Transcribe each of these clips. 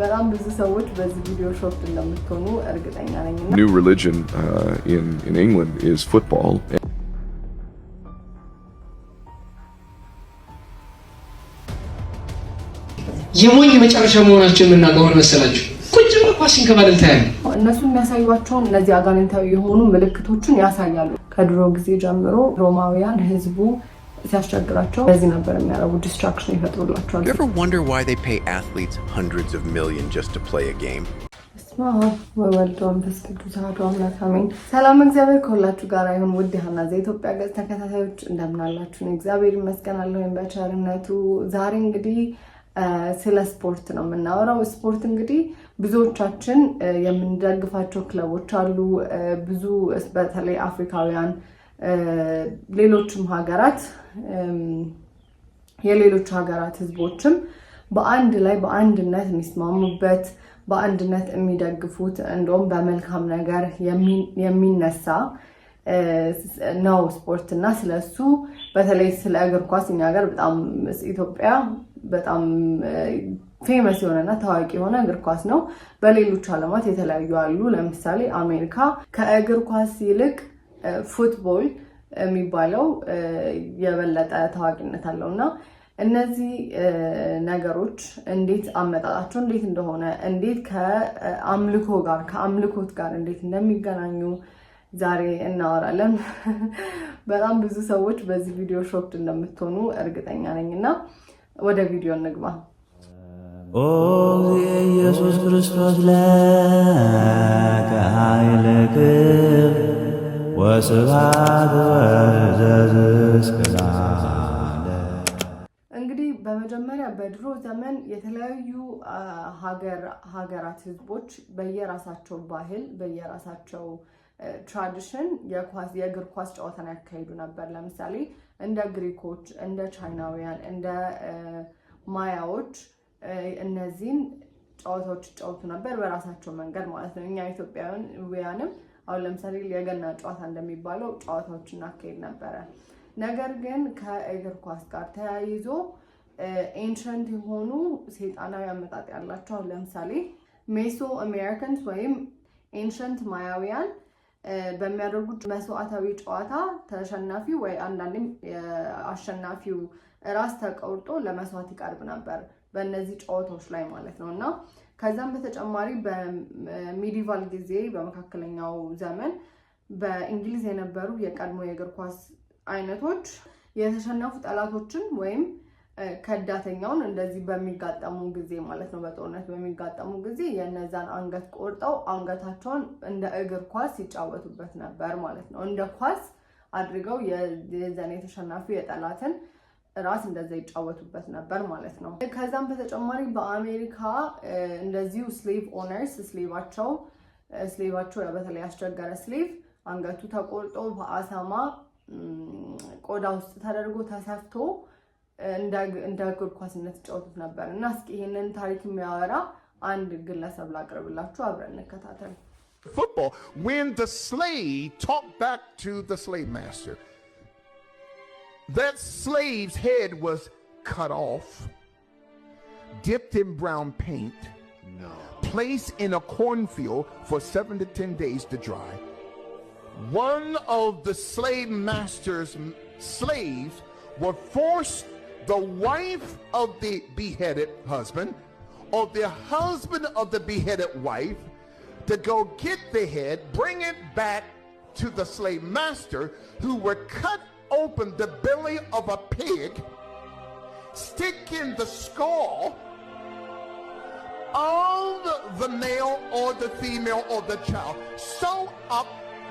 በጣም ብዙ ሰዎች በዚህ ቪዲዮ ሾክድ እንደምትሆኑ እርግጠኛ ነኝ። New religion in England is football. የሞኝ መጨረሻ መሆናችን እናገር መሰላችሁ ቁጭ ብሎ ኳስን ከባለል ታያለ እነሱ የሚያሳዩዋቸው እነዚህ አጋንንታዊ የሆኑ ምልክቶችን ያሳያሉ። ከድሮ ጊዜ ጀምሮ ሮማውያን ህዝቡ ሲያስቸግራቸው በዚህ ነበር የሚያረቡ ዲስትራክሽን ይፈጥሩላቸዋል። You ever wonder why they pay athletes hundreds of millions just to play a game? ሰላም እግዚአብሔር ከሁላችሁ ጋር ይሁን። ውድ ሀና ዘኢትዮጵያ ገጽ ተከታታዮች እንደምን አላችሁ? እግዚአብሔር ይመስገን አለሁኝ በቸርነቱ። ዛሬ እንግዲህ ስለ ስፖርት ነው የምናወራው። ስፖርት እንግዲህ ብዙዎቻችን የምንደግፋቸው ክለቦች አሉ። ብዙ በተለይ አፍሪካውያን ሌሎችም ሀገራት የሌሎች ሀገራት ህዝቦችም በአንድ ላይ በአንድነት የሚስማሙበት በአንድነት የሚደግፉት እንደውም በመልካም ነገር የሚነሳ ነው ስፖርትና ስለሱ በተለይ ስለ እግር ኳስ እኛ ሀገር በጣም ኢትዮጵያ በጣም ፌመስ የሆነና ታዋቂ የሆነ እግር ኳስ ነው። በሌሎች ዓለማት የተለያዩ አሉ። ለምሳሌ አሜሪካ ከእግር ኳስ ይልቅ ፉትቦል የሚባለው የበለጠ ታዋቂነት አለውና እነዚህ ነገሮች እንዴት አመጣጣቸው እንዴት እንደሆነ እንዴት ከአምልኮት ጋር እንዴት እንደሚገናኙ ዛሬ እናወራለን። በጣም ብዙ ሰዎች በዚህ ቪዲዮ ሾክድ እንደምትሆኑ እርግጠኛ ነኝና ወደ ቪዲዮ እንግባ። ኦ ኢየሱስ ክርስቶስ ለከ ኃይለ ክብር ወስብሐት እንግዲህ በመጀመሪያ በድሮ ዘመን የተለያዩ ሀገራት ህዝቦች በየራሳቸው ባህል በየራሳቸው ትራዲሽን የእግር ኳስ ጨዋታን ያካሂዱ ነበር። ለምሳሌ እንደ ግሪኮች፣ እንደ ቻይናውያን፣ እንደ ማያዎች እነዚህን ጨዋታዎች ይጫወቱ ነበር በራሳቸው መንገድ ማለት ነው። እኛ ኢትዮጵያውያንም አሁን ለምሳሌ የገና ጨዋታ እንደሚባለው ጨዋታዎች እናካሄድ ነበረ። ነገር ግን ከእግር ኳስ ጋር ተያይዞ ኤንሸንት የሆኑ ሰይጣናዊ አመጣጥ ያላቸው አሁን ለምሳሌ ሜሶ አሜሪካንስ ወይም ኤንሸንት ማያውያን በሚያደርጉት መስዋዕታዊ ጨዋታ ተሸናፊ ወይ አንዳንዴም አሸናፊው ራስ ተቆርጦ ለመስዋዕት ይቀርብ ነበር በእነዚህ ጨዋታዎች ላይ ማለት ነውና ከዛም በተጨማሪ በሚዲቫል ጊዜ በመካከለኛው ዘመን በእንግሊዝ የነበሩ የቀድሞ የእግር ኳስ አይነቶች የተሸነፉ ጠላቶችን ወይም ከዳተኛውን እንደዚህ በሚጋጠሙ ጊዜ ማለት ነው በጦርነት በሚጋጠሙ ጊዜ የነዛን አንገት ቆርጠው አንገታቸውን እንደ እግር ኳስ ይጫወቱበት ነበር ማለት ነው። እንደ ኳስ አድርገው የዘኔ የተሸናፊ የጠላትን ራስ እንደዛ ይጫወቱበት ነበር ማለት ነው። ከዛም በተጨማሪ በአሜሪካ እንደዚሁ ስሌቭ ኦነርስ ስሌቫቸው በተለይ ያስቸገረ ስሌቭ አንገቱ ተቆርጦ በአሳማ ቆዳ ውስጥ ተደርጎ ተሰፍቶ እንደ እግር ኳስነት ይጫወቱት ነበር እና እስኪ ይሄንን ታሪክ የሚያወራ አንድ ግለሰብ ላቅርብላችሁ አብረን እንከታተል። Football, when the slave talked back to the slave master, that slave's head was cut off, dipped in brown paint, placed in a cornfield for 7 to 10 days to dry. One of the slave master's slaves were forced the wife of the beheaded husband or the husband of the beheaded wife to go get the head, bring it back to the slave master, who would cut open the belly of a pig, stick in the skull of the male or the female or the child, sew up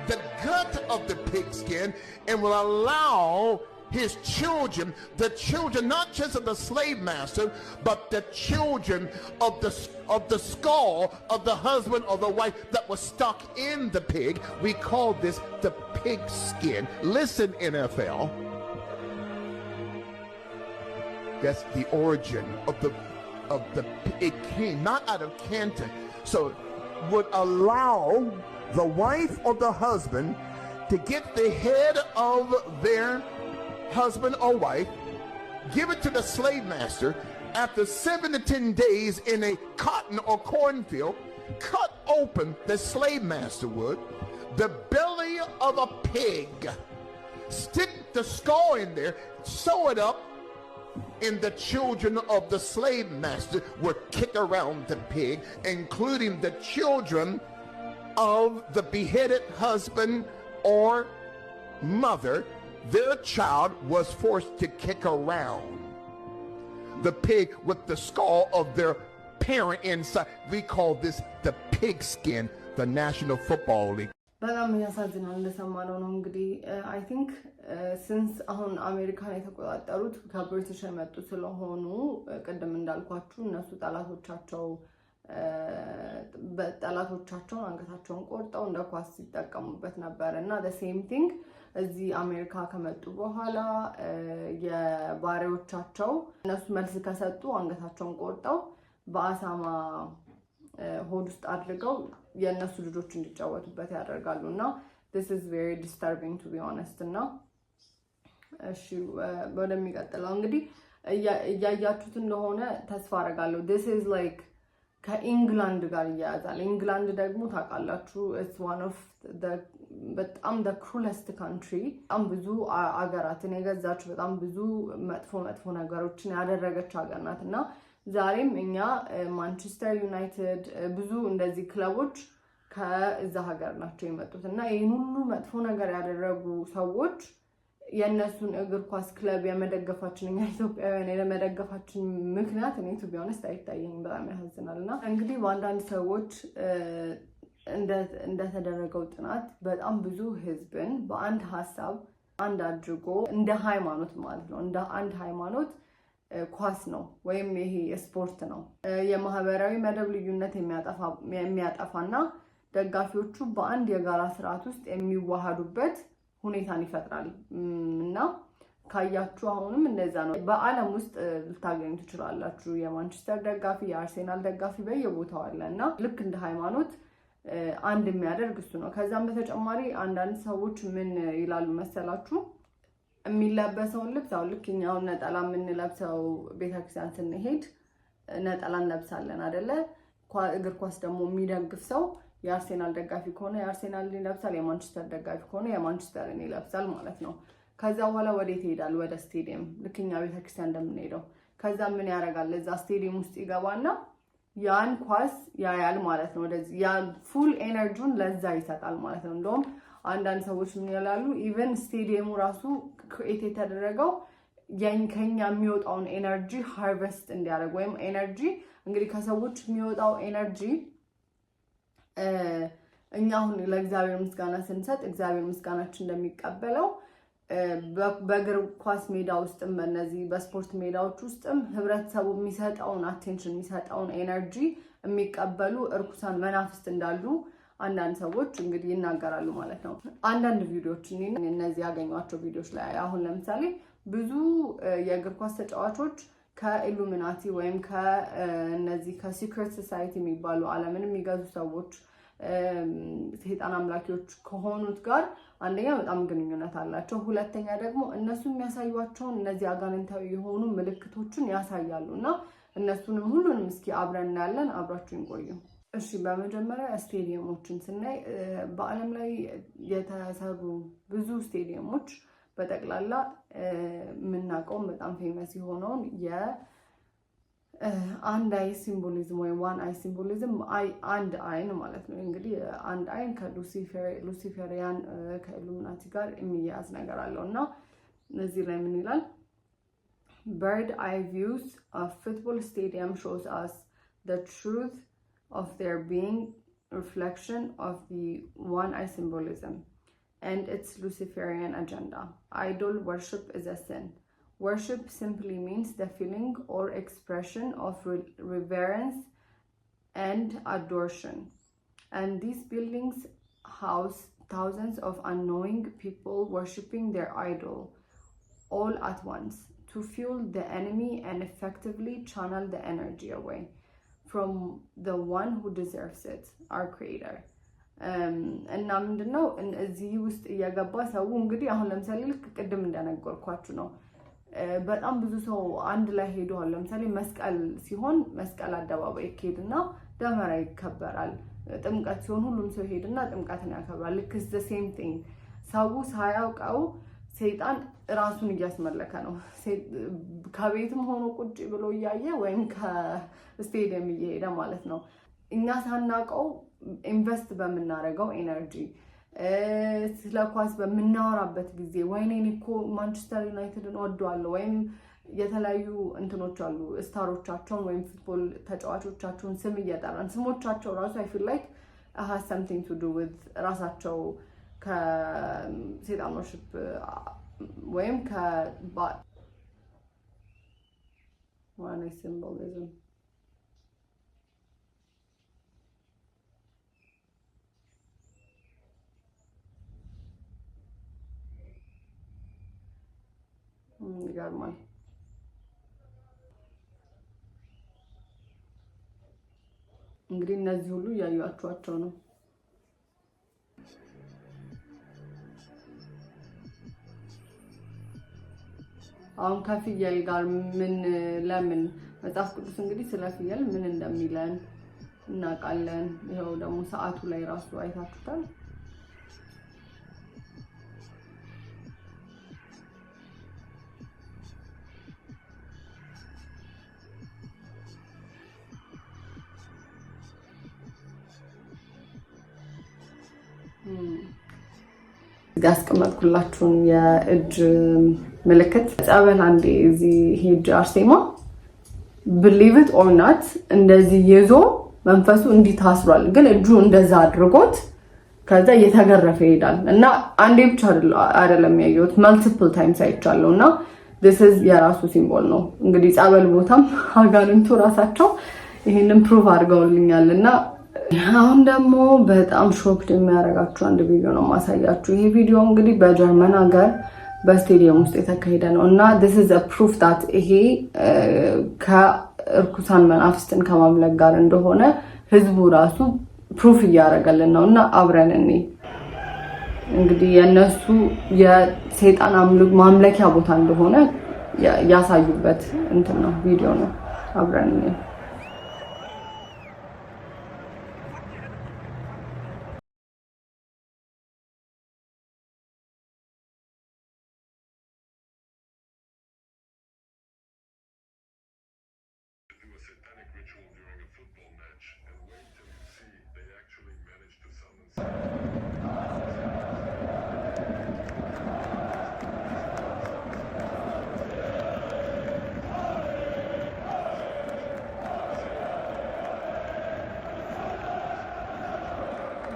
the gut of the pigskin, and will allow his children, the children not just of the slave master, but the children of the skull of the husband or the wife that was stuck in the pig. We call this the pig skin. Listen, NFL. That's the origin of the it came not out of Canton. So would allow the wife or the husband to get the head of their husband or wife, give it to the slave master, after 7 to 10 days in a cotton or cornfield, cut open, the slave master would, the belly of a pig, stick the skull in there, sew it up, and the children of the slave master would kick around the pig, including the children of the beheaded husband or mother. Their child was forced to kick around the pig with the skull of their parent inside. We call this the pigskin, the National Football League. በጣም ያሳዝናል። እንደሰማነው ነው እንግዲህ አይ ቲንክ ሲንስ አሁን አሜሪካን የተቆጣጠሩት ከብሪቲሽ የመጡ ስለሆኑ ቅድም እንዳልኳችሁ እነሱ ጠላቶቻቸውን አንገታቸውን ቆርጠው እንደ ኳስ ሲጠቀሙበት ነበር እና the same thing እዚህ አሜሪካ ከመጡ በኋላ የባሪያዎቻቸው እነሱ መልስ ከሰጡ አንገታቸውን ቆርጠው በአሳማ ሆድ ውስጥ አድርገው የነሱ ልጆች እንዲጫወቱበት ያደርጋሉና this is very disturbing to be honest እና እሺ ወደሚቀጥለው እንግዲህ እያያችሁት እንደሆነ ተስፋ አደርጋለሁ this is like ከኢንግላንድ ጋር ያያዛል ኢንግላንድ ደግሞ ታውቃላችሁ it's one of the በጣም the cruelest country በጣም ብዙ አገራትን የገዛች በጣም ብዙ መጥፎ ነገሮችን ያደረገች ሀገር ናትና ዛሬም እኛ ማንቸስተር ዩናይትድ ብዙ እንደዚህ ክለቦች ከዛ ሀገር ናቸው የመጡትና ይሄን ሁሉ መጥፎ ነገር ያደረጉ ሰዎች የነሱን እግር ኳስ ክለብ የመደገፋችን እኛ ኢትዮጵያውያን የመደገፋችን ምክንያት እኔ to be honest አይታየኝም በጣም ያሳዝናልና እንግዲህ በአንዳንድ ሰዎች እንደተደረገው ጥናት በጣም ብዙ ህዝብን በአንድ ሀሳብ አንድ አድርጎ እንደ ሃይማኖት ማለት ነው እንደ አንድ ሃይማኖት ኳስ ነው ወይም ይሄ ስፖርት ነው የማህበራዊ መደብ ልዩነት የሚያጠፋና ደጋፊዎቹ በአንድ የጋራ ስርዓት ውስጥ የሚዋሃዱበት ሁኔታን ይፈጥራል እና ካያችሁ አሁንም እንደዛ ነው በአለም ውስጥ ልታገኙ ትችላላችሁ የማንቸስተር ደጋፊ የአርሴናል ደጋፊ በየቦታው አለና ልክ እንደ ሃይማኖት አንድ የሚያደርግ እሱ ነው ከዛም በተጨማሪ አንዳንድ ሰዎች ምን ይላሉ መሰላችሁ የሚለበሰውን ልብስ አሁን ልክኛው ነጠላ የምንለብሰው ቤተክርስቲያን ስንሄድ ነጠላ እንለብሳለን አይደለ እግር ኳስ ደግሞ የሚደግፍ ሰው የአርሴናል ደጋፊ ከሆነ የአርሴናልን ይለብሳል የማንቸስተር ደጋፊ ከሆነ የማንቸስተርን ይለብሳል ማለት ነው ከዛ በኋላ ወዴት ይሄዳል ወደ ስቴዲየም ልክኛ ቤተክርስቲያን እንደምንሄደው ከዛ ምን ያደርጋል እዛ ስቴዲየም ውስጥ ይገባና ያን ኳስ ያያል ማለት ነው ወደዚህ ያ ፉል ኤነርጂውን ለዛ ይሰጣል ማለት ነው እንደውም አንዳንድ ሰዎች ምን ይላሉ ኢቭን ስቴዲየሙ ራሱ ክሬት የተደረገው ከኛ የሚወጣውን ኤነርጂ ሃርቨስት እንዲያደርግ ወይም ኤነርጂ እንግዲህ ከሰዎች የሚወጣው ኤነርጂ እኛ አሁን ለእግዚአብሔር ምስጋና ስንሰጥ እግዚአብሔር ምስጋናችን እንደሚቀበለው በእግር ኳስ ሜዳ ውስጥም በእነዚህ በስፖርት ሜዳዎች ውስጥም ህብረተሰቡ የሚሰጠውን አቴንሽን የሚሰጠውን ኤነርጂ የሚቀበሉ እርኩሳን መናፍስት እንዳሉ አንዳንድ ሰዎች እንግዲህ ይናገራሉ ማለት ነው አንዳንድ ቪዲዮዎች እነዚህ ያገኟቸው ቪዲዮዎች ላይ አሁን ለምሳሌ ብዙ የእግር ኳስ ተጫዋቾች ከኢሉሚናቲ ወይም ከነዚህ ከሲክሬት ሶሳይቲ የሚባሉ ዓለምን የሚገዙ ሰዎች ሰይጣን አምላኪዎች ከሆኑት ጋር አንደኛ በጣም ግንኙነት አላቸው ሁለተኛ ደግሞ እነሱ የሚያሳዩዋቸው እነዚህ አጋንንታዊ የሆኑ ምልክቶችን ያሳያሉና እነሱንም ሁሉንም እስኪ አብረን እናያለን አብራችሁን ቆዩ እሺ በመጀመሪያ ስቴዲየሞችን ስናይ በአለም ላይ የተሰሩ ብዙ ስቴዲየሞች በጠቅላላ ምናቀው በጣም ፌመስ የሆነውን አንድ አይ ሲምቦሊዝም ወይ ዋን አይ ሲምቦሊዝም አንድ አይን ማለት ነው እንግዲህ አንድ አይን ከሉሲፌሪያን ከኢሉሚናቲ ጋር የሚያያዝ ነገር አለውና እዚህ ላይ ምን ይላል bird eye views of football stadium shows us the truth of their being reflection of the one eye symbolism and its Luciferian agenda. Idol worship is a sin. Worship simply means the feeling or expression of reverence and adoration. And these buildings house thousands of unknowing people worshipping their idol all at once to fuel the enemy and effectively channel the energy away from the one who deserves it, our creator. እና ምንድነው እዚህ ውስጥ እያገባ ሰው እንግዲህ አሁን ለምሳሌ ልክ ቅድም እንደነገርኳችሁ ነው በጣም ብዙ ሰው አንድ ላይ ሄደዋል ለምሳሌ መስቀል ሲሆን መስቀል አደባባይ ይኬድና ደመራ ይከበራል ጥምቀት ሲሆን ሁሉም ሰው ሄድና ጥምቀትን ያከብራል ልክ the same thing ሰው ሳያውቀው ሰይጣን ራሱን እያስመለከ ነው ከቤትም ሆኖ ቁጭ ብሎ ያየ ወይም ከስቴዲየም እየሄደ ማለት ነው እኛ ሳናውቀው ኢንቨስት በመናረጋው ኤነርጂ ስለኳስ በመናወራበት ጊዜ ወይኔ እኮ ማንቸስተር ዩናይትድን ወደዋለሁ ወይም የተለያዩ እንትኖች አሉ ስታሮቻቸውን ወይም ፉትቦል ተጫዋቾቻቸውን ስም እየጠራን ስሞቻቸው ራሱ I feel like has something to do with ራሳቸው ከሰይጣን worship ወይም ዋና ሲምቦሊዝም ይገርማል እንግዲህ እነዚህ ሁሉ ያዩአቸዋቸው ነው አሁን ከፍየል ጋር ምን ለምን መጽሐፍ ቅዱስ እንግዲህ ስለ ፍየል ምን እንደሚለን እናውቃለን ይሄው ደግሞ ሰዓቱ ላይ ራሱ አይታችሁታል ያስቀመጥኩላችሁን የእጅ ምልክት ጸበል አንዴ እዚህ ሄጅ አርሴማ believe it or not እንደዚህ ይዞ መንፈሱ እንዲታስሯል ግን እጁ እንደዛ አድርጎት ከዛ እየተገረፈ ይሄዳል እና አንዴ ብቻ አይደለም ያየሁት multiple times አይቻለውና this is የራሱ ሲምቦል ነው እንግዲህ ጸበል ቦታም አጋንንቱ ራሳቸው ይሄንን ፕሩቭ አድርገውልኛልና አሁን ደግሞ በጣም ሾክድ የሚያረጋችሁ አንድ ቪዲዮ ነው ማሳያችሁ ይሄ ቪዲዮ እንግዲህ በጀርመን ሀገር በስቴዲየም ውስጥ የተካሄደ ነው እና this is a proof that ይሄ ከርኩሳን መናፍስትን ከማምለክ ጋር እንደሆነ ህዝቡ ራሱ ፕሩፍ እያደረገልን ነውና አብረን እንግዲህ የነሱ የሰይጣን ማምለኪያ ቦታ እንደሆነ ያሳዩበት እንትን ነው ቪዲዮ ነው አብረን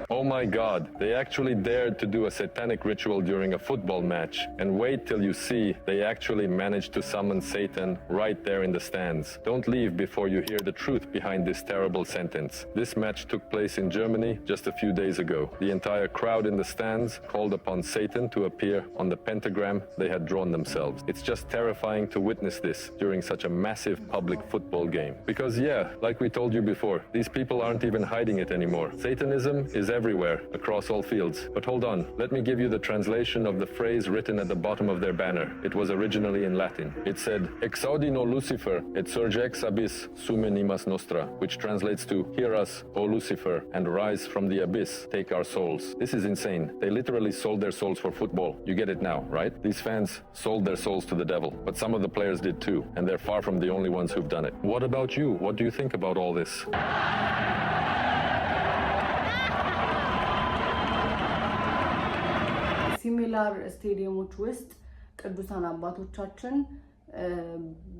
Oh my God, they actually dared to do a satanic ritual during a football match. And wait till you see they actually managed to summon Satan right there in the stands. Don't leave before you hear the truth behind this terrible sentence. This match took place in Germany just a few days ago. The entire crowd in the stands called upon Satan to appear on the pentagram they had drawn themselves. It's just terrifying to witness this during such a massive public football game. Because yeah, like we told you before, these people aren't even hiding it anymore. Satanism is everywhere across all fields. But hold on, let me give you the translation of the phrase written at the bottom of their banner. It was originally in Latin. It said, Exaudi no Lucifer, et surge ex abyss sume nimas nostra, which translates to, hear us, O Lucifer, and rise from the abyss, take our souls. This is insane. They literally sold their souls for football. You get it now, right? These fans sold their souls to the devil, but some of the players did too, and they're far from the only ones who've done it. What about you? What do you think about all this? ሲሚላር ስቴዲየሞች ውስጥ ቅዱሳን አባቶቻችን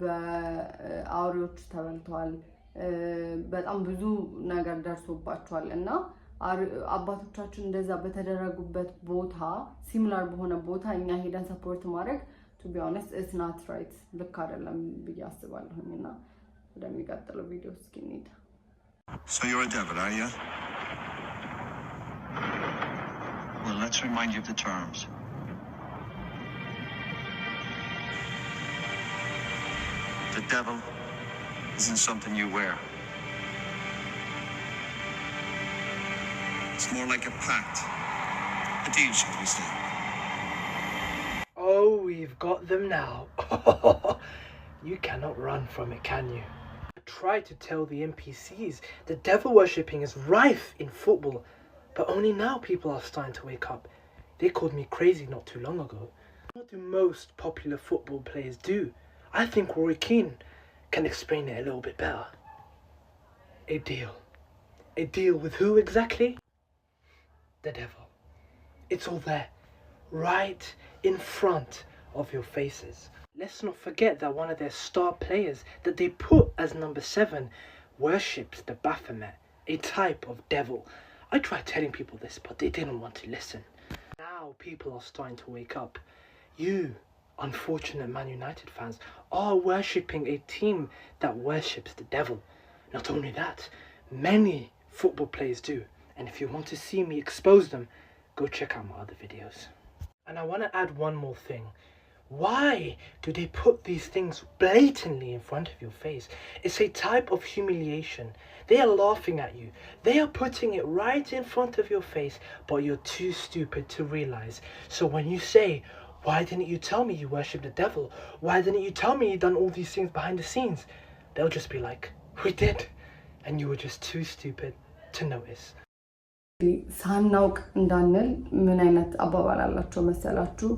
በአውሬዎች ተበልተዋል በጣም ብዙ ነገር ደርሶባቸዋል እና አባቶቻችን እንደዛ በተደረጉበት ቦታ ሲሚላር በሆነ ቦታ እኛ ሄደን ሰፖርት ማድረግ to be honest it's not right ልክ አይደለም ብዬ አስባለሁኝና ወደሚቀጥለው ቪዲዮ እስኪ እንሂድ So you're a devil, are you? Well, let's remind you of the terms. The devil isn't something you wear. It's more like a pact. A deal, shall we say. Oh, we've You've got them now. You cannot run from it, can you? I try to tell the NPCs the devil worshipping is rife in football, but only now people are starting to wake up. They called me crazy not too long ago. What do most popular football players do? I think Roy Keane can explain it a little bit better. A deal. A deal with who exactly? The devil. It's all there, right in front of your faces. Let's not forget that one of their star players that they put as number 7 worships the Baphomet, a type of devil. I tried telling people this, but they didn't want to listen. Now people are starting to wake up. You, unfortunate Man United fans, are worshipping a team that worships the devil. Not only that, many football players do. And if you want to see me expose them, go check out my other videos. And I want to add one more thing. Why do they put these things blatantly in front of your face? It's a type of humiliation. They are laughing at you. They are putting it right in front of your face, but you're too stupid to realize. So when you say, why didn't you tell me you worship the devil? Why didn't you tell me you done all these things behind the scenes? They'll just be like, we did. And you were just too stupid to notice. ሳናውቅ እንዳንል ምን አይነት አባባል አላቸው መሰላችሁ?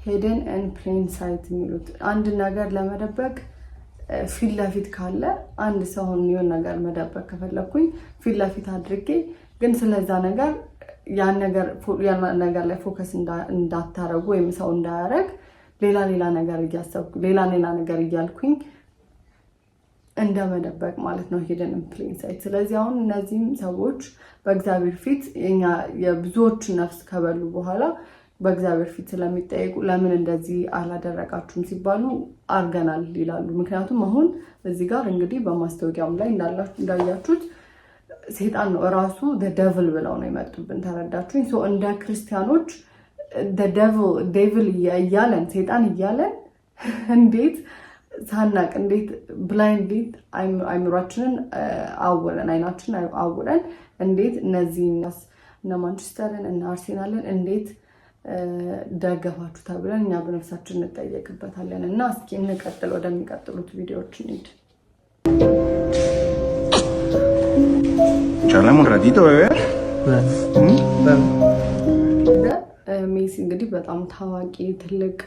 ሄደን ኤን ፕሌን ሳይት የሚሉት አንድ ነገር ለመደበቅ ፊት ለፊት ካለ አንድ ሰውን የሆነ ነገር መደበቅ ከፈለኩኝ ፊት ለፊት አድርጌ ግን ስለዛ ነገር ያን ነገር ላይ ፎከስ እንዳታረጉ ወይም ሰው እንዳያረግ ሌላ ነገር እያሰብኩ ሌላ ነገር እያልኩኝ እንደመደበቅ ማለት ነው ሂደን ፕሌን ሳይት። ስለዚህ አሁን እነዚህም ሰዎች በእግዚአብሔር ፊት የብዙዎች ነፍስ ከበሉ በኋላ በእግዚአብሔር ፊት ስለሚጠየቁ ለምን እንደዚህ አላደረጋችሁም ሲባሉ አርገናል ይላሉ። ምክንያቱም አሁን እዚህ ጋር እንግዲህ በማስታወቂያም ላይ እንዳያችሁት ሰይጣን ነው ራሱ the devil ብለው ነው የመጡብን። ተረዳችሁኝ? ሶ እንደ ክርስቲያኖች the devil እያለን ሰይጣን እያለን እንዴት ሳናቅ እንዴት ብላይንድሊ አይምሯችንን አውረን አይናችንን አውረን እንዴት እነዚህን እነ ማንቸስተርን እና አርሴናልን እንዴት ደገፋችሁ ተብለን እኛ በነፍሳችን እንጠየቅበታለን። እና እስኪ እንቀጥል፣ ወደሚቀጥሉት ቪዲዮዎች እንሂድ። ቻላም un ratito bebé ሜሲ እንግዲህ በጣም ታዋቂ ትልቅ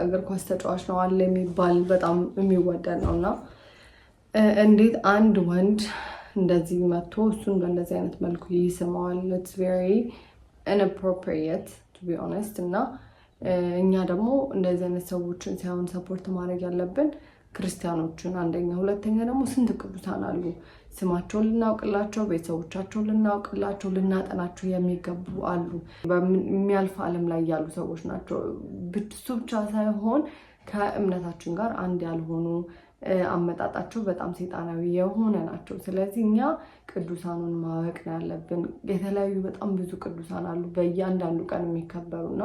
እግር ኳስ ተጫዋች ነው አለ የሚባል በጣም የሚወደድ ነውና እንዴት አንድ ወንድ እንደዚህ መጥቶ እሱን በእንደዚህ አይነት መልኩ ይስመዋል? It's very inappropriate to be honest። እና እኛ ደግሞ እንደዚህ አይነት ሰዎችን ሳይሆን ሰፖርት ማድረግ ያለብን ክርስቲያኖችን አንደኛ፣ ሁለተኛ ደግሞ ስንት ቅዱሳን አሉ ስማቸውን ልናውቅላቸው፣ ቤተሰቦቻቸውን ልናውቅላቸው፣ ልናጠናቸው የሚገቡ አሉ። በሚያልፍ ዓለም ላይ ያሉ ሰዎች ናቸው። እሱ ብቻ ሳይሆን ከእምነታችን ጋር አንድ ያልሆኑ አመጣጣቸው በጣም ሰይጣናዊ የሆነ ናቸው። ስለዚህ እኛ ቅዱሳኑን ማወቅ ነው ያለብን። የተለያዩ በጣም ብዙ ቅዱሳን አሉ በእያንዳንዱ ቀን የሚከበሩና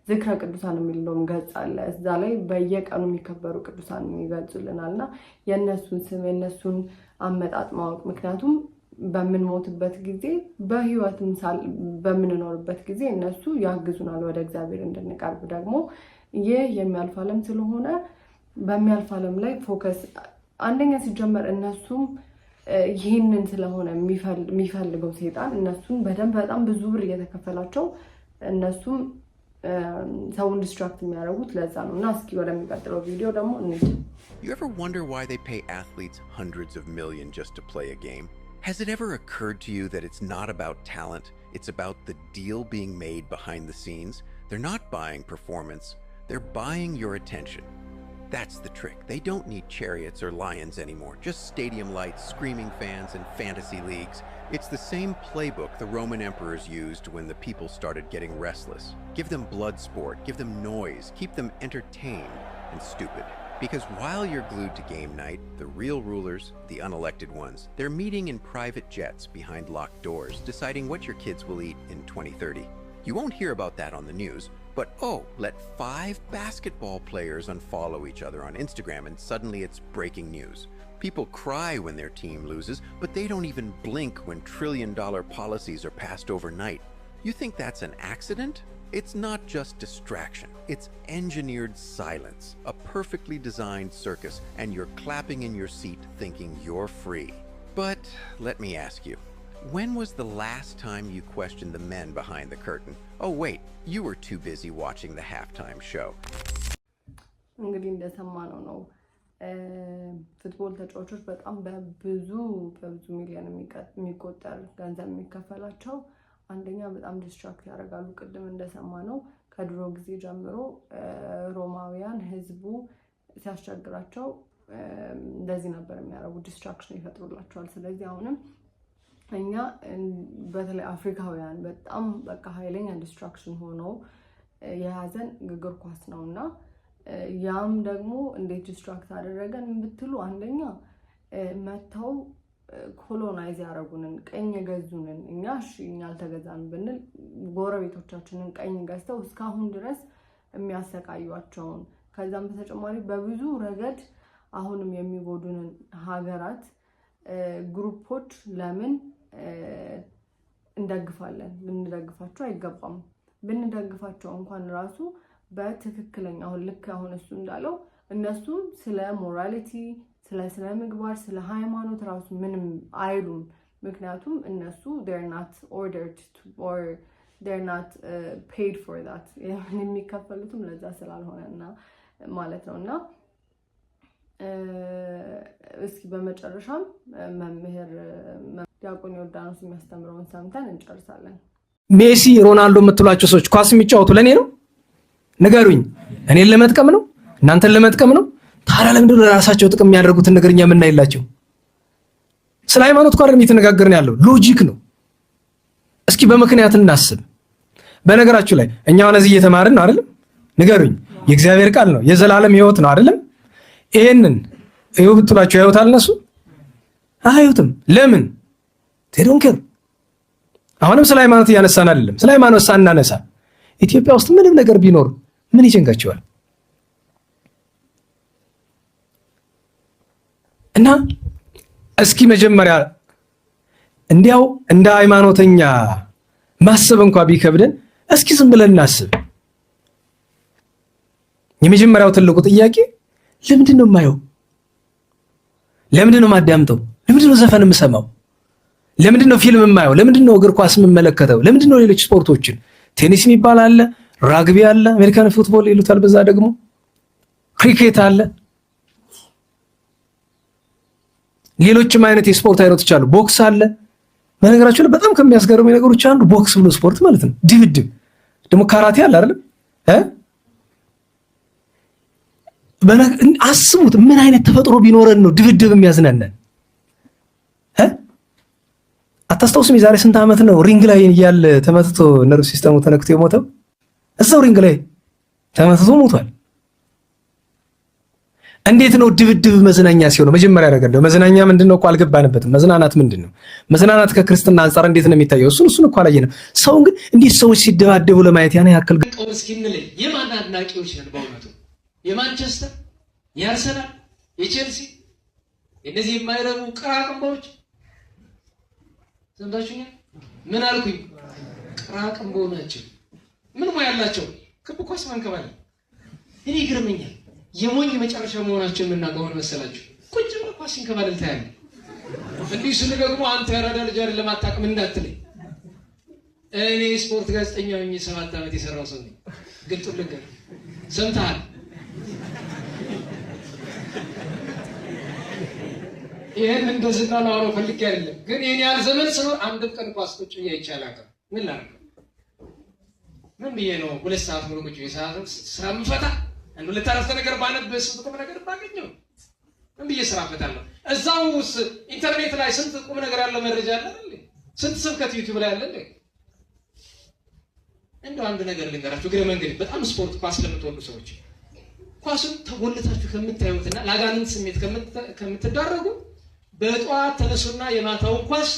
ዝክረ ቅዱሳን የሚለውን ገጽ አለ። እዛ ላይ በየቀኑ የሚከበሩ ቅዱሳን ይገልጹልናልና የእነሱን ስም የእነሱን አመጣጥ ማወቅ፣ ምክንያቱም በምንሞትበት ጊዜ በህይወትም በምንኖርበት ጊዜ እነሱ ያግዙናል ወደ እግዚአብሔር እንድንቀርብ። ደግሞ ይህ የሚያልፍ ዓለም ስለሆነ በሚያልፍ ዓለም ላይ ፎከስ አንደኛ ሲጀመር እነሱም ይህንን ስለሆነ የሚፈልገው ሰይጣን እነሱን በደንብ በጣም ብዙ ብር እየተከፈላቸው እነሱም ሰውን ዲስትራክት የሚያደርጉት ለዛ ነው። እና እስኪ ወደሚቀጥለው ቪዲዮ ደግሞ እንሂድ። You ever wonder why they pay athletes hundreds of millions just to play a game? Has it ever occurred to you that it's not about talent, it's about the deal being made behind the scenes? They're not buying performance, they're buying your attention. That's the trick. They don't need chariots or lions anymore, just stadium lights, screaming fans, and fantasy leagues. It's the same playbook the Roman emperors used when the people started getting restless. Give them blood sport, give them noise, keep them entertained and stupid. Because while you're glued to game night, the real rulers, the unelected ones, they're meeting in private jets behind locked doors, deciding what your kids will eat in 2030. You won't hear about that on the news, but oh, let 5 basketball players unfollow each other on Instagram and suddenly it's breaking news. People cry when their team loses, but they don't even blink when trillion-dollar policies are passed overnight. You think that's an accident? It's not just distraction, it's engineered silence, a perfectly designed circus, and you're clapping in your seat thinking you're free. But let me ask you, when was the last time you questioned the men behind the curtain? Oh wait, you were too busy watching the halftime show. እንግዲህ እንደሰማነው ነው ፉትቦል ተጫዋቾች በጣም በብዙ ሚሊዮን የሚቆጠር ገንዘብ የሚከፈላቸው አንደኛ በጣም ዲስትራክት ያደርጋሉ ቅድም እንደሰማነው ከድሮ ጊዜ ጀምሮ ሮማውያን ህዝቡ ሲያስቸግራቸው እንደዚህ ነበር የሚያደርጉ ዲስትራክሽን ይፈጥሩላቸዋል ስለዚህ አሁንም እኛ በተለይ አፍሪካውያን በጣም በቃ ኃይለኛ ዲስትራክሽን ሆኖ የያዘን እግር ኳስ ነውና ያም ደግሞ እንዴት ዲስትራክት አደረገን ብትሉ አንደኛ መተው ኮሎናይዝ ያደረጉንን ቀኝ ገዙንን እኛሽ አልተገዛን ብንል ጎረቤቶቻችንን ቀኝ ገዝተው እስካሁን ድረስ የሚያሰቃዩአቸውን ከዛም በተጨማሪ በብዙ ረገድ አሁንም የሚጎዱንን ሀገራት ግሩፖች ለምን እንደግፋለን ብንደግፋቸው አይገባም ብንደግፋቸው እንኳን ራሱ በትክክለኛ አሁን ልክ አሁን እሱ እንዳለው እነሱ ስለ ሞራሊቲ ስለ ምግባር ስለ ሃይማኖት ራሱ ምንም አይሉም ምክንያቱም እነሱ they're not ordered to or they're not paid for that የሚከፈሉትም ለዛ ስላልሆነና ማለት ነውና እስኪ በመጨረሻም መምህር ዲያቆን ዮርዳኖስ የሚያስተምረውን ሰምተን እንጨርሳለን ሜሲ ሮናልዶ የምትሏቸው ሰዎች ኳስ የሚጫወቱ ለኔ ነው ንገሩኝ እኔን ለመጥቀም ነው እናንተን ለመጥቀም ነው ታዲያ ለምንድን ነው ለራሳቸው ጥቅም የሚያደርጉትን ነገርኛ ምን አይላቸው ስለ ሃይማኖት ቋር የሚተነጋገርን ያለው ሎጂክ ነው እስኪ በመክንያት እናስብ በነገራችሁ ላይ እኛው እነዚህ እየተማርን ነው አይደል ንገሩኝ የእግዚአብሔር ቃል ነው የዘላለም ህይወት ነው አይደል ይሄንን ይው ብትሏቸው ያዩታል እነሱ አያዩትም ለምን ተዶንከር አሁንም ስለ ሃይማኖት ያነሳን አይደለም ስለ ሃይማኖት ሳናነሳ ኢትዮጵያ ውስጥ ምንም ነገር ቢኖር ምን ይጨንቃቸዋል እና እስኪ መጀመሪያ እንዲያው እንደ ሃይማኖተኛ ማሰብ እንኳን ቢከብደን እስኪ ዝም ብለን እናስብ የመጀመሪያው ትልቁ ጥያቄ ለምንድን ነው የማየው ለምንድን ነው ማዳምጠው ለምንድን ነው ዘፈን የምሰማው ለምንድን ነው ፊልም የማየው ለምንድን ነው እግር ኳስ የምመለከተው ለምንድን ነው ሌሎች ስፖርቶችን ቴኒስ የሚባል አለ ራግቢ አለ አሜሪካን ፉትቦል ይሉታል በዛ ደግሞ ክሪኬት አለ ሌሎችም አይነት የስፖርት አይነቶች አሉ ቦክስ አለ በነገራችሁ ላይ በጣም ከሚያስገርሙ ነገሮች አንዱ ቦክስ ብሎ ስፖርት ማለት ነው ድብድብ ደግሞ ካራቴ አለ አይደል አስቡት ምን አይነት ተፈጥሮ ቢኖረን ነው ድብድብ የሚያዝናናን አታስታውሱም የዛሬ ስንት ዓመት ነው ሪንግ ላይ እያለ ተመትቶ ነርቭ ሲስተሙ ተነክቶ የሞተው እዛው ሪንግ ላይ ተመትቶ ሞቷል እንዴት ነው ድብድብ መዝናኛ ሲሆን መጀመሪያ ነገር ነው መዝናኛ ምንድነው እኮ አልገባንበትም መዝናናት ምንድነው መዝናናት ከክርስትና አንፃር እንዴት ነው የሚታየው እሱን እኮ አላየንም ሰው ግን እንዴት ሰዎች ሲደባደቡ ለማየት ያኔ ያክል እስኪንል የማን አድናቂዎች ነን በእውነቱ የማንቸስተር የአርሰናል የቼልሲ እነዚህ የማይረቡ ቅራቅንቦች ሰምታችሁኝ ምን አልኩኝ ቅራቅንቦ ናቸው ምን ሙያ ያላቸው ክብ ኳስ ማንከባለ እኔ ይገርመኛል የሞኝ መጨረሻ መሆናቸውን እናገውን መሰላችሁ ቁጭ ብሎ ኳስ ሲንከባለል ታያለ እንዲህ ስለገግሞ አንተ ያራዳ ልጅ አይደለም አታውቅም እንዳትለኝ እኔ ስፖርት ጋዜጠኛ ሆኜ 7 ዓመት የሰራው ሰው ነኝ ግልጥ ልንገር ሰምተሃል ይሄን እንደዚህ ታላውሮ ፈልክ አይደለም ግን የኔ ያል ዘመን ሰው አንድ ቀን ኳስ ቁጭ ይቻላል ምን ላድርግ ምን ብዬ ነው 2 ሰዓት ሙሉ ቁጭ ይሳል ሳምፈታ አንዱ ለታረፈ ነገር ባነበስ ቁም ነገር ባገኘው ምን ብዬ ስራ ፈታለሁ እዛውስ ኢንተርኔት ላይ ስንት ቁም ነገር ያለው መረጃ አለ አይደል ስንት ስብከት ዩቲዩብ ላይ አለ አይደል እንደው አንድ ነገር ልንገራችሁ ግሬ መንገድ በጣም ስፖርት ኳስ ለምትወዱ ሰዎች ኳሱን ተጎልታችሁ ከምታዩትና ለአጋንንት ስሜት ከምትዳረጉ በጧት ተነሱና የማታውን ኳስ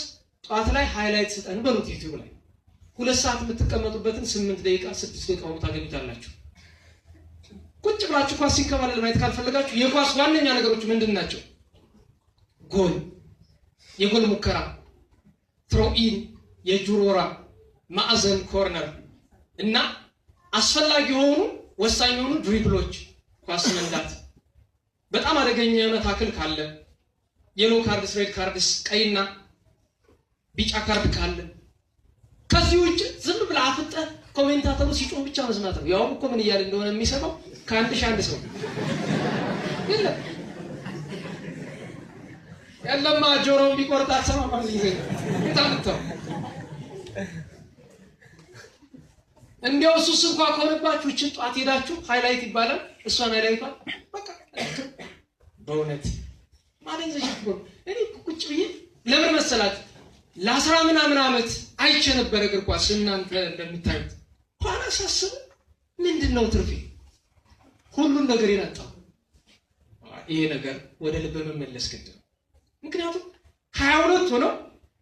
ጧት ላይ ሃይላይት ስጠን በሉት ዩቲዩብ ላይ 2 ሰዓት የምትቀመጡበትን 8 ደቂቃ 6 ደቂቃ ታገኙታላችሁ ቁጭ ብላችሁ ኳስ ሲንከባለል ማየት ካልፈለጋችሁ የኳስ ዋነኛ ነገሮች ምንድናቸው ጎል የጎል ሙከራ ትሮኢን የጁሮራ ማዕዘን ኮርነር እና አስፈላጊ የሆኑ ወሳኝ የሆኑ ድሪብሎች ኳስ መንዳት በጣም አደገኛ የሆነ ታክል ካለ የሎ ካርድስ ሬድ ካርድስ ቀይና ቢጫ ካርድ ካለ ከዚህ ውጭ ዝም ብለህ አፍጠህ ኮሜንታተሩ ሲጮህ ብቻ መስማት ነው። ያው እኮ ምን እያለ እንደሆነ የሚሰማው ከአንድ ሺህ አንድ ሰው የለማ ጆሮውን ቢቆርጥ አትሰማም ማለት ነው። ታምተው እንዲያው እሱስ እንኳን ከሆነባችሁ እችን ጧት ሄዳችሁ ሃይላይት ይባላል እሷን ሃይላይቷን በቃ በእውነት ማለት ነው። እኔ ቁጭ ብዬ ለምን መሰላችሁ ለ10 ምናምን ዓመት አይቼ ነበር እግር ኳስ እናንተ እንደምታዩት ኋላ ሳስብ ምንድነው ትርፊ ሁሉን ነገር ይናጣው ይሄ ነገር ወደ ልብ መመለስ ግድ ነው። ምክንያቱም 22 ሆነው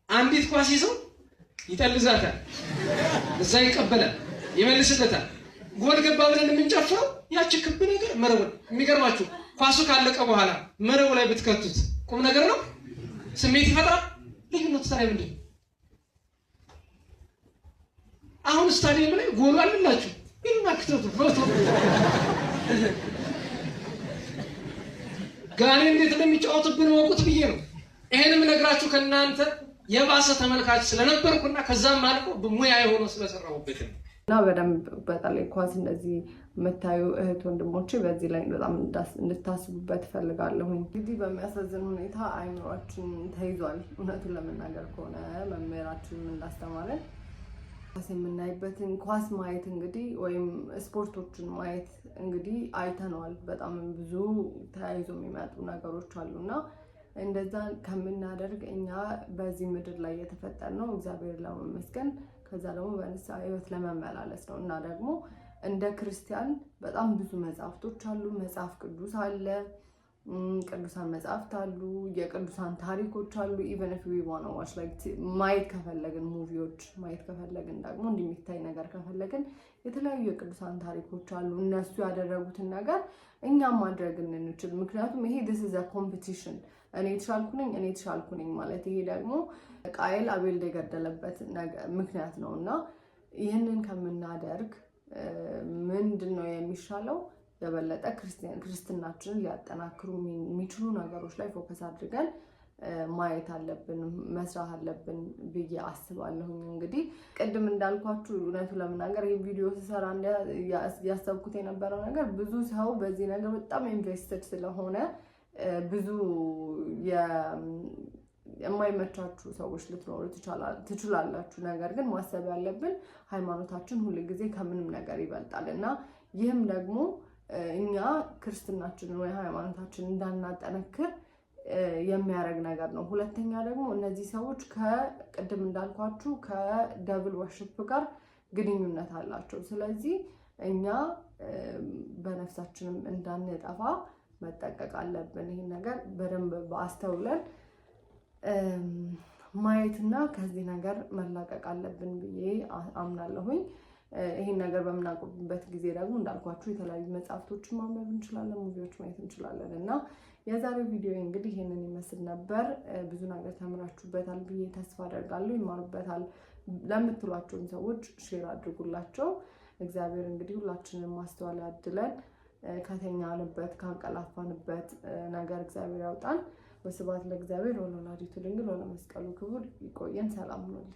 አንዲት ኳስ ይዘው ይጠልዛታል እዛ ይቀበላል ይመልስለታል ጎል ገባ ብለን የምንጨፍረው ያቺ ክብ ነገር መረብ የሚገርማችሁ ኳሱ ካለቀ በኋላ መረብ ላይ ብትከቱት ቁም ነገር ነው ስሜት ይፈጥራል። ልዩነቱ ታዲያ ምንድን ነው? አሁን ስታዲየም ላይ ጎል አለላችሁ ይናክተቱ ፎቶ ጋኔ እንዴት እንደሚጫወቱብን ወቁት ብዬ ነው። ይሄንም ነግራችሁ ከናንተ የባሰ ተመልካች ስለነበርኩና ከዛም አልፎ በሙያ የሆነ ስለሰራሁበት ነው። እና በደንብ በተለይ ኳስ እንደዚህ የምታዩ እህት ወንድሞቼ በዚህ ላይ በጣም እንድታስቡበት ፈልጋለሁ። እንግዲህ በሚያሳዝን ሁኔታ አይምሯችን ተይዟል። እውነቱን ለመናገር ከሆነ መምህራችንም እንዳስተማረን ኳስ የምናይበትን ኳስ ማየት እንግዲህ ወይም ስፖርቶችን ማየት እንግዲህ አይተነዋል። በጣም ብዙ ተያይዞ የሚመጡ ነገሮች አሉና እንደዛ ከምናደርግ እኛ በዚህ ምድር ላይ የተፈጠርነው እግዚአብሔር ለማመስገን ከዛ ደግሞ በንስሐ ሕይወት ለመመላለስ ነው። እና ደግሞ እንደ ክርስቲያን በጣም ብዙ መጽሐፍቶች አሉ። መጽሐፍ ቅዱስ አለ፣ ቅዱሳን መጽሐፍት አሉ፣ የቅዱሳን ታሪኮች አሉ። ኢቨን ኢፍ ዊ ዋና ዋች ላይክ ማየት ከፈለግን ሙቪዎች ማየት ከፈለግን ደግሞ እንደሚታይ ነገር ከፈለግን የተለያዩ የቅዱሳን ታሪኮች አሉ። እነሱ ያደረጉትን ነገር እኛም ማድረግ እንችል። ምክንያቱም ይሄ this is a competition እኔ ተሻልኩ ነኝ ማለት ይሄ ደግሞ ቃየል አቤል የገደለበት ምክንያት ነው። እና ይህንን ከምናደርግ ምንድነው የሚሻለው? የበለጠ ክርስትናችንን ሊያጠናክሩ የሚችሉ ነገሮች ላይ ፎከስ አድርገን ማየት አለብን፣ መስራት አለብን ብዬ አስባለሁ። እንግዲህ ቅድም እንዳልኳችሁ እውነቱ ለመናገር ይሄ ቪዲዮ ስሰራ ያሰብኩት የነበረው ነገር ብዙ ሰው በዚህ ነገር በጣም ኢንቨስትድ ስለሆነ ብዙ የማይመቻችሁ ሰዎች ልትኖሩ ትችላላችሁ። ነገር ግን ማሰብ ያለብን ሃይማኖታችን ሁሉ ጊዜ ከምንም ነገር ይበልጣል እና ይህም ደግሞ እኛ ክርስትናችንን ወይ ሃይማኖታችንን እንዳናጠነክር የሚያደርግ ነገር ነው። ሁለተኛ ደግሞ እነዚህ ሰዎች ከቅድም እንዳልኳችሁ ከደብል ወርሺፕ ጋር ግንኙነት አላቸው። ስለዚህ እኛ በነፍሳችንም እንዳንጠፋ መጠንቀቅ አለብን። ይሄን ነገር በደንብ አስተውለን ማየትና ከዚህ ነገር መላቀቅ አለብን ብዬ አምናለሁኝ። ይሄን ነገር በምናቆምበት ጊዜ ደግሞ እንዳልኳችሁ የተለያዩ መጽሐፍቶችን ማንበብ እንችላለን፣ ሙቪዎች ማየት እንችላለን። እና የዛሬው ቪዲዮ እንግዲህ ይሄንን ይመስል ነበር። ብዙ ነገር ተምራችሁበታል ብዬ ተስፋ አደርጋለሁ። ይማሩበታል ለምትሏቸውን ሰዎች ሼር አድርጉላቸው። እግዚአብሔር እንግዲህ ሁላችንም ማስተዋል ያድለን። ከተኛንበት ካንቀላፋንበት ነገር እግዚአብሔር ያውጣን። ወስብሐት ለእግዚአብሔር ወለወላዲቱ ድንግል ወለመስቀሉ ክቡር። ይቆየን። ሰላም ሁኑልኝ።